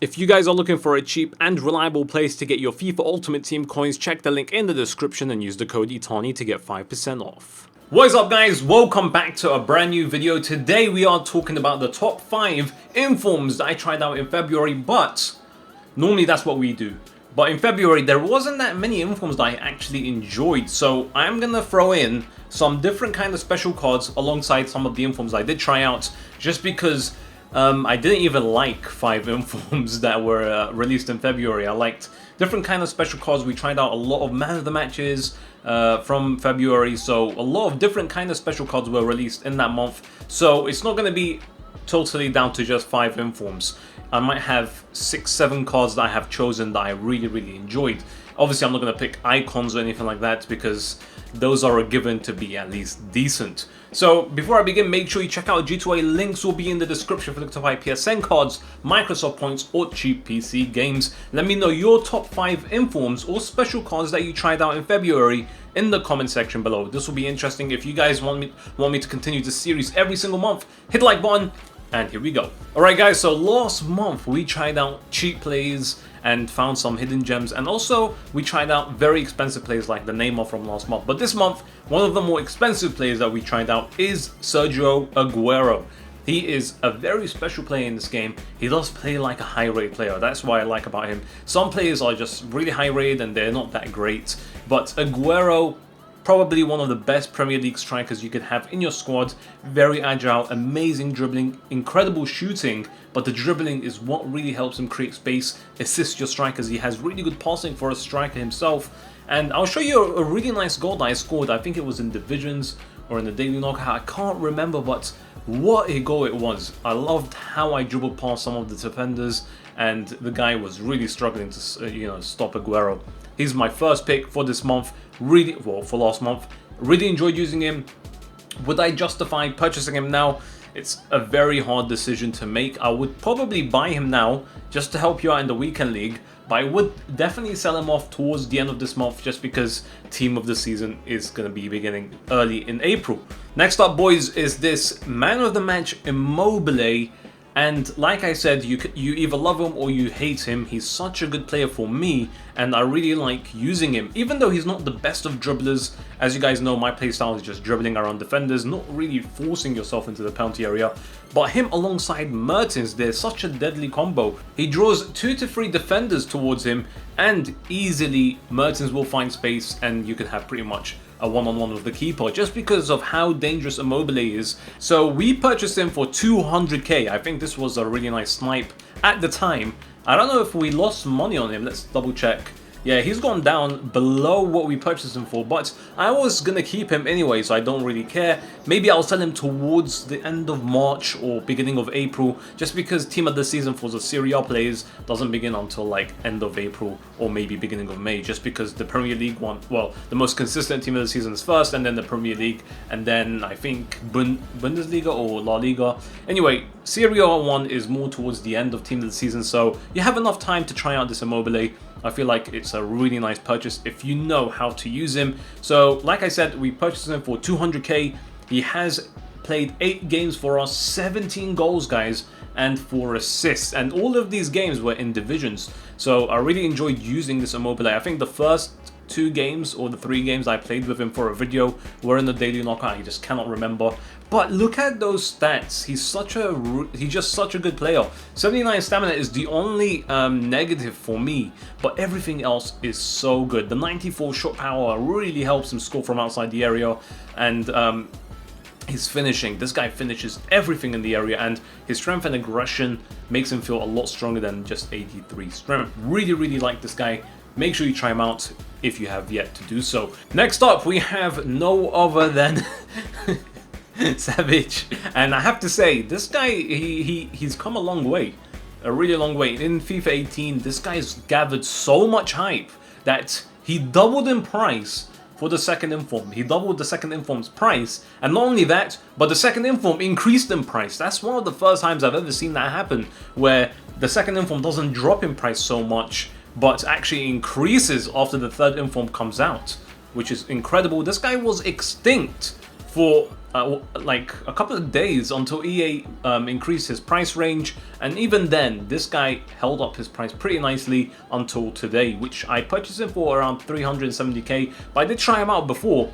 If you guys are looking for a cheap and reliable place to get your FIFA Ultimate Team coins, check the link in the description and use the code ITANI to get 5% off. What is up guys, welcome back to a brand new video. Today we are talking about the top 5 informs that I tried out in February, but normally that's what we do. But in February there wasn't that many informs that I actually enjoyed, so I'm gonna throw in some different kind of special cards alongside some of the informs I did try out, just because I didn't even like 5 informs that were released in February. I liked different kind of special cards. We tried out a lot of man of the matches from February, so a lot of different kind of special cards were released in that month. So it's not going to be totally down to just 5 informs. I might have 6-7 cards that I have chosen that I really enjoyed. Obviously I'm not going to pick icons or anything like that because those are a given to be at least decent. So before I begin, make sure you check out G2A. Links will be in the description for the top 5 PSN cards, Microsoft points or cheap PC games. Let me know your top 5 informs or special cards that you tried out in February in the comment section below. This will be interesting. If you guys want me to continue this series every single month, hit the like button. And here we go. Alright guys, so last month we tried out cheap plays and found some hidden gems, and also we tried out very expensive plays like the Neymar from last month. But this month, one of the more expensive plays that we tried out is Sergio Agüero. He is a very special player in this game. He does play like a high rate player. That's what I like about him. Some players are just really high rate and they're not that great, but Agüero, probably one of the best Premier League strikers you could have in your squad. Very agile, amazing dribbling, incredible shooting, but the dribbling is what really helps him create space, assist your strikers. He has really good passing for a striker himself. And I'll show you a really nice goal that I scored. I think it was in Divisions or in the Daily Knockout. I can't remember, but what a goal it was. I loved how I dribbled past some of the defenders, and the guy was really struggling to stop Agüero. He's my first pick for this month. Really, well, for last month. Really enjoyed using him. Would I justify purchasing him now? It's a very hard decision to make. I would probably buy him now just to help you out in the weekend league, but I would definitely sell him off towards the end of this month just because team of the season is going to be beginning early in April. Next up, boys, is this man of the match Immobile. And like I said, you either love him or you hate him. He's such a good player for me, and I really like using him. Even though he's not the best of dribblers, as you guys know, my playstyle is just dribbling around defenders, not really forcing yourself into the penalty area. But him alongside Mertens, they're such a deadly combo. He draws 2 to 3 defenders towards him, and easily Mertens will find space, and you can have pretty much a one-on-one with the keeper just because of how dangerous Immobile is. So we purchased him for 200k. I think this was a really nice snipe at the time. I don't know if we lost money on him. Let's double check. Yeah, he's gone down below what we purchased him for, but I was gonna keep him anyway, so I don't really care. Maybe I'll sell him towards the end of March or beginning of April, just because team of the season for the Serie A players doesn't begin until like end of April or maybe beginning of May, just because the Premier League one, well, the most consistent team of the season is first, and then the Premier League, and then I think Bundesliga or La Liga. Anyway, Serie A one is more towards the end of team of the season, so you have enough time to try out this Immobile. I feel like it's a really nice purchase if you know how to use him. So like I said, we purchased him for 200k. He has played 8 games for us, 17 goals guys, and 4 assists, and all of these games were in divisions. So I really enjoyed using this Immobile. I think the first 2 games or the 3 games I played with him for a video were in the Daily Knockout. I just cannot remember. But look at those stats. He's just such a good player. 79 stamina is the only negative for me, but everything else is so good. The 94 shot power really helps him score from outside the area, and his finishing. This guy finishes everything in the area, and his strength and aggression makes him feel a lot stronger than just 83 strength. Really like this guy. Make sure you try him out if you have yet to do so. Next up, we have no other than Savic, and I have to say, this guy, he's come a long way, a really long way. In FIFA 18, this guy's gathered so much hype that he doubled in price for the second inform. He doubled the second inform's price, and not only that, but the second inform increased in price. That's one of the first times I've ever seen that happen, where the second inform doesn't drop in price so much, but actually increases after the third inform comes out, which is incredible. This guy was extinct for like a couple of days until EA increased his price range, and even then this guy held up his price pretty nicely until today, which I purchased him for around 370k, but I did try him out before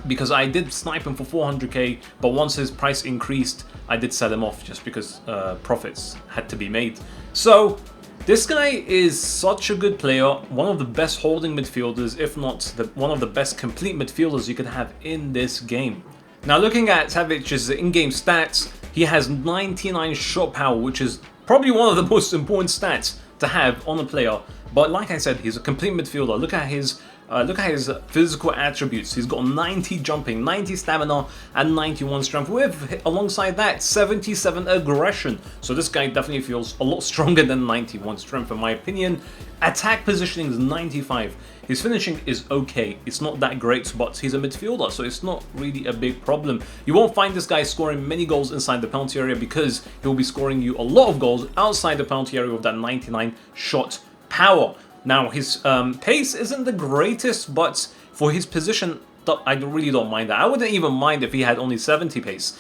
because I did snipe him for 400k, but once his price increased I did sell him off just because profits had to be made. So this guy is such a good player, one of the best holding midfielders, if not one of the best complete midfielders you could have in this game. Now looking at Savic's in-game stats, he has 99 shot power, which is probably one of the most important stats to have on a player. But like I said, he's a complete midfielder. Look at his physical attributes. He's got 90 jumping, 90 stamina, and 91 strength, with alongside that 77 aggression. So this guy definitely feels a lot stronger than 91 strength in my opinion. Attack positioning is 95. His finishing is okay. It's not that great, but he's a midfielder, so it's not really a big problem. You won't find this guy scoring many goals inside the penalty area because he'll be scoring you a lot of goals outside the penalty area with that 99 shot power. Now his pace isn't the greatest, but for his position, I really don't mind that. I wouldn't even mind if he had only 70 pace.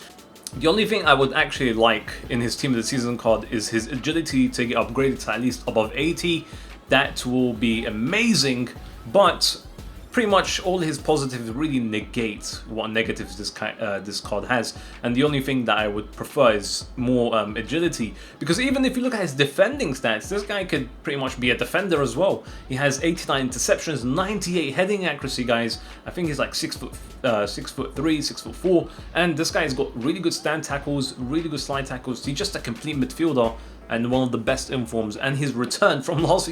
The only thing I would actually like in his Team of the Season card is his agility to get upgraded to at least above 80. That will be amazing, but pretty much all his positives really negate what negatives this card has, and the only thing that I would prefer is more agility, because even if you look at his defending stats, this guy could pretty much be a defender as well. He has 89 interceptions, 98 heading accuracy, guys. I think he's like 6'3", 6'4", and this guy's got really good stand tackles, really good slide tackles. He's just a complete midfielder and one of the best informs, and his return from last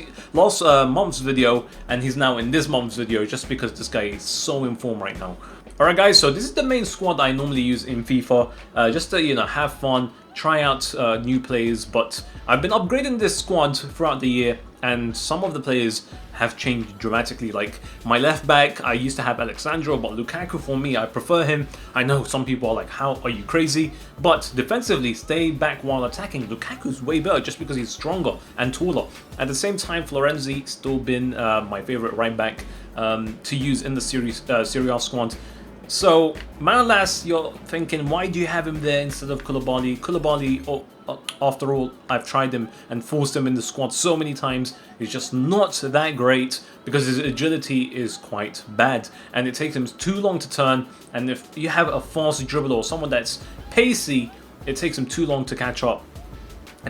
month's video, and he's now in this month's video just because this guy is so in form right now. Alright guys, so this is the main squad I normally use in FIFA, just to, you know, have fun, try out new players, but I've been upgrading this squad throughout the year, and some of the players have changed dramatically. Like my left back, I used to have Alexandro, but Lukaku, for me, I prefer him. I know some people are like, how are you crazy? But defensively, stay back while attacking. Lukaku's way better just because he's stronger and taller. At the same time, Florenzi still been my favorite right back to use in the Serie A squad. So, Manolas, you're thinking, why do you have him there instead of Koulibaly? Koulibaly, after all, I've tried him and forced him in the squad so many times. He's just not that great because his agility is quite bad and it takes him too long to turn. And if you have a fast dribbler or someone that's pacey, it takes him too long to catch up,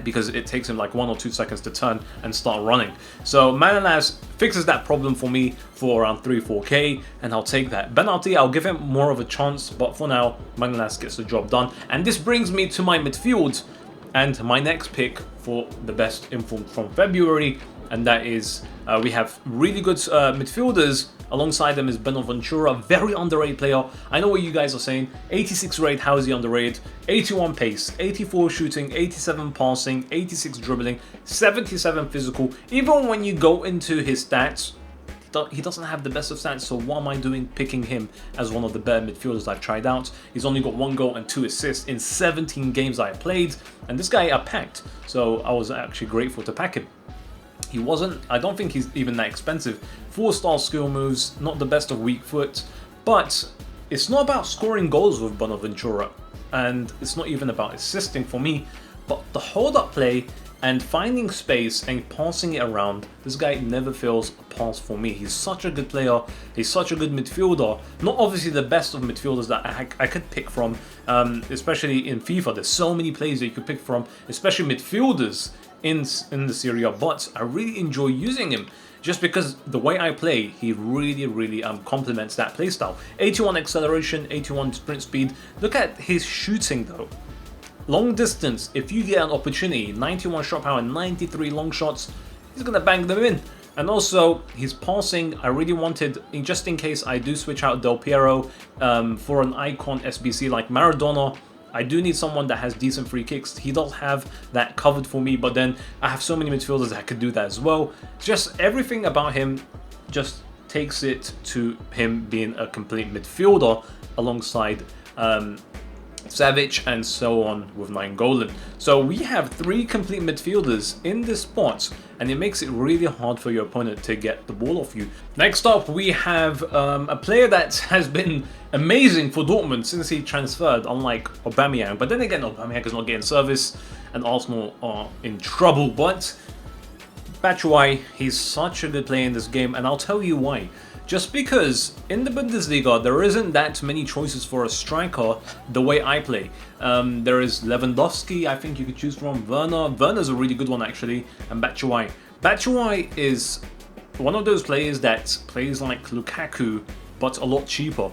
because it takes him like 1 or 2 seconds to turn and start running. So Manolas fixes that problem for me for around 3-4k, and I'll take that. Benalti, I'll give him more of a chance, but for now, Manolas gets the job done. And this brings me to my midfield and my next pick for the best informed from February, and that is we have really good midfielders. Alongside them is Bonaventura, very underrated player. I know what you guys are saying. 86 rate, how is he underrated? 81 pace, 84 shooting, 87 passing, 86 dribbling, 77 physical. Even when you go into his stats, he doesn't have the best of stats, so what am I doing picking him as one of the better midfielders I've tried out? He's only got 1 goal and 2 assists in 17 games I played, and this guy I packed, so I was actually grateful to pack him. He wasn't, I don't think he's even that expensive. 4-star skill moves, not the best of weak foot, but it's not about scoring goals with Bonaventura, and it's not even about assisting for me, but the hold-up play and finding space and passing it around. This guy never fails a pass for me. He's such a good player, he's such a good midfielder. Not obviously the best of midfielders that I could pick from, especially in FIFA. There's so many players that you could pick from, especially midfielders in the Serie A, but I really enjoy using him just because the way I play, he really complements that playstyle. 81 acceleration, 81 sprint speed. Look at his shooting though. Long distance, if you get an opportunity, 91 shot power, 93 long shots, he's gonna bang them in. And also, his passing, I really wanted, just in case I do switch out Del Piero for an icon SBC like Maradona, I do need someone that has decent free kicks. He does have that covered for me, but then I have so many midfielders that could do that as well. Just everything about him just takes it to him being a complete midfielder alongside Savic, and so on with Nainggolan. So we have 3 complete midfielders in this spot, and it makes it really hard for your opponent to get the ball off you. Next up, we have a player that has been amazing for Dortmund since he transferred, unlike Aubameyang. But then again, Aubameyang is not getting service, and Arsenal are in trouble. But Batshuayi, he's such a good player in this game, and I'll tell you why. Just because in the Bundesliga there isn't that many choices for a striker the way I play. There is Lewandowski, I think you could choose from, Werner's a really good one actually, and Batshuayi. Batshuayi is one of those players that plays like Lukaku but a lot cheaper.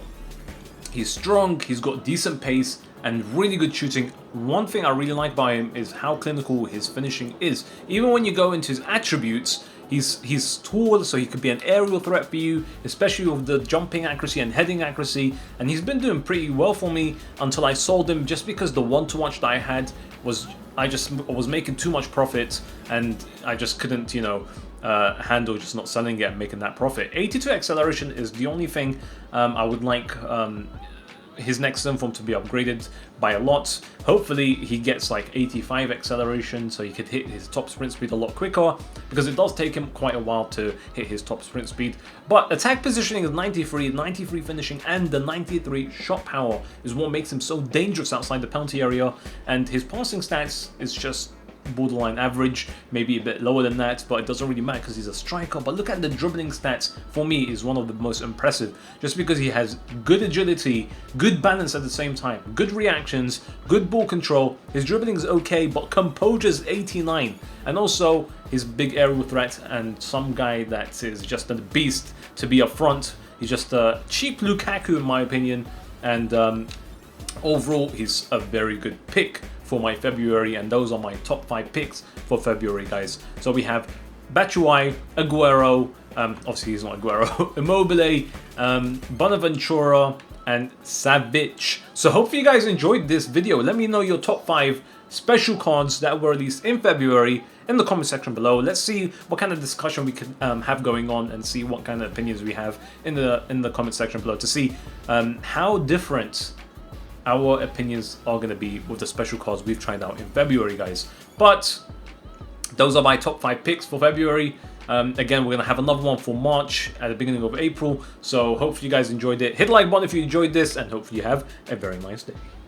He's strong, he's got decent pace and really good shooting. One thing I really like by him is how clinical his finishing is. Even when you go into his attributes, he's tall, so he could be an aerial threat for you, especially with the jumping accuracy and heading accuracy. And he's been doing pretty well for me until I sold him, just because the one to watch that I had was I was making too much profit, and I just couldn't, you know, handle just not selling it and making that profit. 82 acceleration is the only thing I would like his next inform to be upgraded by a lot. Hopefully he gets like 85 acceleration, so he could hit his top sprint speed a lot quicker, because it does take him quite a while to hit his top sprint speed. But attack positioning is 93 finishing, and the 93 shot power is what makes him so dangerous outside the penalty area. And his passing stats is just borderline average, maybe a bit lower than that, but it doesn't really matter because he's a striker. But look at the dribbling stats. For me, is one of the most impressive, just because he has good agility, good balance at the same time, good reactions, good ball control. His dribbling is okay, but composure is 89, and also his big aerial threat, and some guy that is just a beast to be up front. He's just a cheap Lukaku in my opinion, and overall he's a very good pick for my February, and those are my top 5 picks for February, guys. So we have Batshuayi, Agüero, obviously he's not Agüero, Immobile, Bonaventura, and Savic. So hopefully you guys enjoyed this video. Let me know your top 5 special cards that were released in February in the comment section below. Let's see what kind of discussion we can have going on, and see what kind of opinions we have in the comment section below, to see how different our opinions are going to be with the special cards we've tried out in February, guys. But those are my top 5 picks for February. Again, we're going to have another one for March at the beginning of April. So hopefully you guys enjoyed it. Hit the like button if you enjoyed this, and hopefully you have a very nice day.